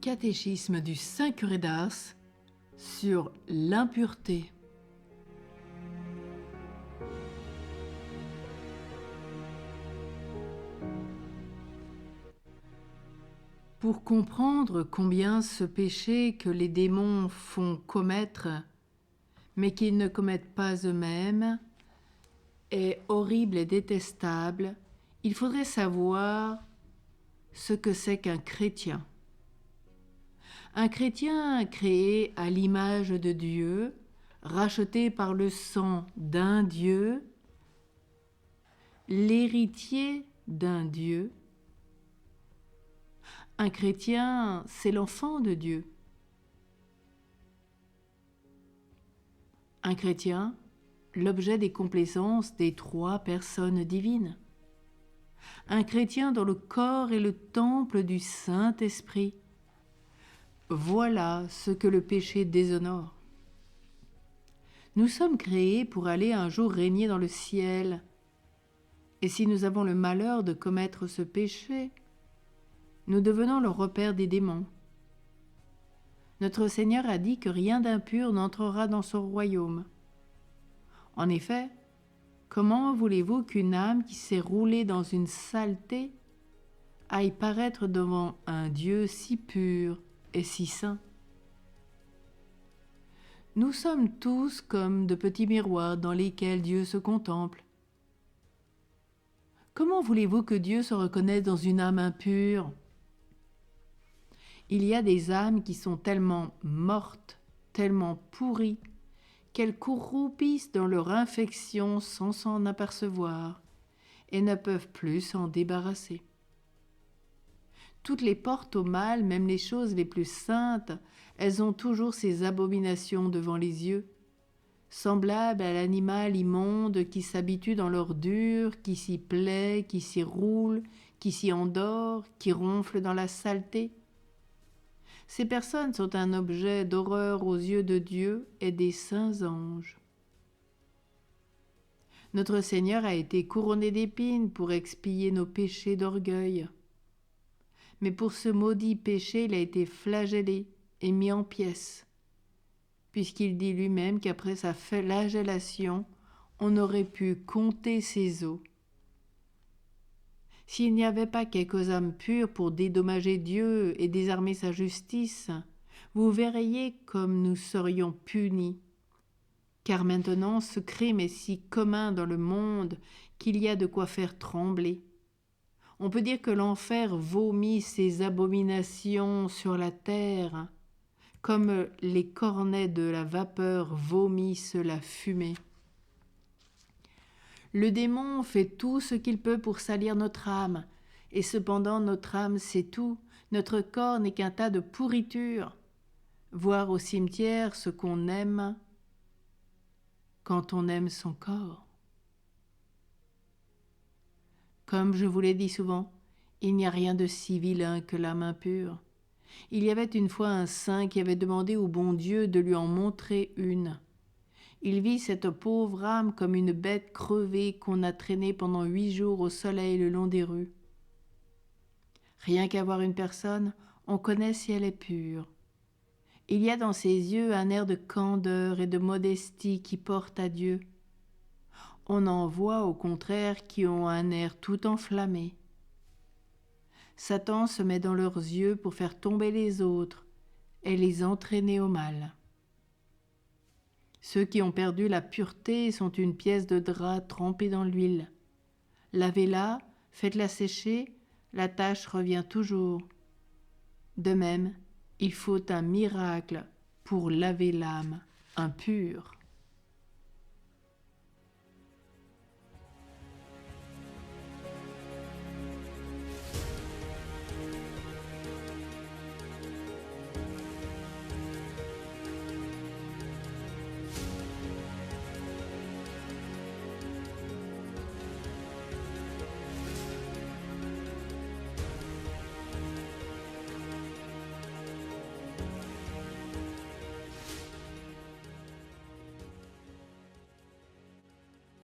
catéchisme du Saint-Curé d'Ars sur l'impureté. Pour comprendre combien ce péché que les démons font commettre, mais qu'ils ne commettent pas eux-mêmes, est horrible et détestable, il faudrait savoir ce que c'est qu'un chrétien. Un chrétien créé à l'image de Dieu, racheté par le sang d'un Dieu, l'héritier d'un Dieu. Un chrétien, c'est l'enfant de Dieu. Un chrétien, l'objet des complaisances des trois personnes divines. Un chrétien dont le corps est le temple du Saint-Esprit. Voilà ce que le péché déshonore. Nous sommes créés pour aller un jour régner dans le ciel. Et si nous avons le malheur de commettre ce péché, nous devenons le repère des démons. Notre Seigneur a dit que rien d'impur n'entrera dans son royaume. En effet, comment voulez-vous qu'une âme qui s'est roulée dans une saleté aille paraître devant un Dieu si pur et si saint? Nous sommes tous comme de petits miroirs dans lesquels Dieu se contemple. Comment voulez-vous que Dieu se reconnaisse dans une âme impure? Il y a des âmes qui sont tellement mortes, tellement pourries, qu'elles croupissent dans leur infection sans s'en apercevoir et ne peuvent plus s'en débarrasser. Toutes les portes au mal, même les choses les plus saintes, elles ont toujours ces abominations devant les yeux, semblables à l'animal immonde qui s'habitue dans l'ordure, qui s'y plaît, qui s'y roule, qui s'y endort, qui ronfle dans la saleté. Ces personnes sont un objet d'horreur aux yeux de Dieu et des saints anges. Notre Seigneur a été couronné d'épines pour expier nos péchés d'orgueil. Mais pour ce maudit péché, il a été flagellé et mis en pièces, puisqu'il dit lui-même qu'après sa flagellation, on aurait pu compter ses os. S'il n'y avait pas quelques âmes pures pour dédommager Dieu et désarmer sa justice, vous verriez comme nous serions punis. Car maintenant ce crime est si commun dans le monde qu'il y a de quoi faire trembler. On peut dire que l'enfer vomit ses abominations sur la terre, comme les cornets de la vapeur vomissent la fumée. Le démon fait tout ce qu'il peut pour salir notre âme, et cependant notre âme sait tout, notre corps n'est qu'un tas de pourriture. Voir au cimetière ce qu'on aime quand on aime son corps. Comme je vous l'ai dit souvent, il n'y a rien de si vilain que l'âme impure. Il y avait une fois un saint qui avait demandé au bon Dieu de lui en montrer une. Il vit cette pauvre âme comme une bête crevée qu'on a traînée pendant 8 jours au soleil le long des rues. Rien qu'à voir une personne, on connaît si elle est pure. Il y a dans ses yeux un air de candeur et de modestie qui porte à Dieu. On en voit au contraire qui ont un air tout enflammé. Satan se met dans leurs yeux pour faire tomber les autres et les entraîner au mal. Ceux qui ont perdu la pureté sont une pièce de drap trempée dans l'huile. Lavez-la, faites-la sécher, la tache revient toujours. De même, il faut un miracle pour laver l'âme impure.